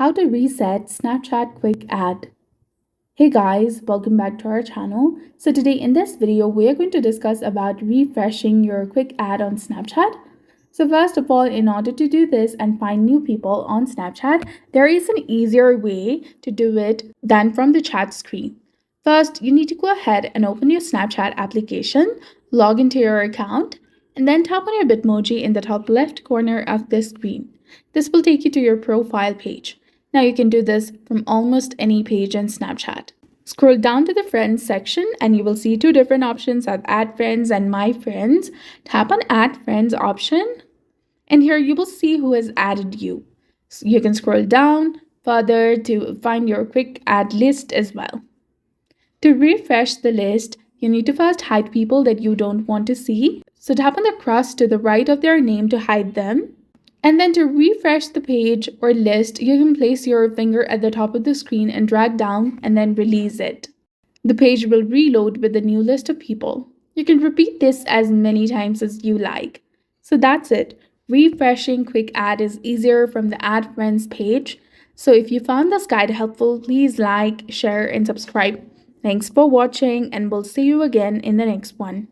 How to reset Snapchat quick ad. Hey guys, welcome back to our channel. So today in this video, we are going to discuss about refreshing your quick ad on Snapchat. So first of all, in order to do this and find new people on Snapchat, there is an easier way to do it than from the chat screen. First, you need to go ahead and open your Snapchat application, log into your account, and then tap on your Bitmoji in the top left corner of the screen. This will take you to your profile page. Now you can do this from almost any page in Snapchat. Scroll down to the friends section and you will see two different options of add friends and my friends. Tap on add friends option and here you will see who has added you. So you can scroll down further to find your quick add list as well. To refresh the list, you need to first hide people that you don't want to see. So tap on the cross to the right of their name to hide them. And then to refresh the page or list, you can place your finger at the top of the screen and drag down and then release it. The page will reload with a new list of people. You can repeat this as many times as you like. So that's it. Refreshing quick ad is easier from the add friends page. So if you found this guide helpful, please like, share, and subscribe. Thanks for watching, and we'll see you again in the next one.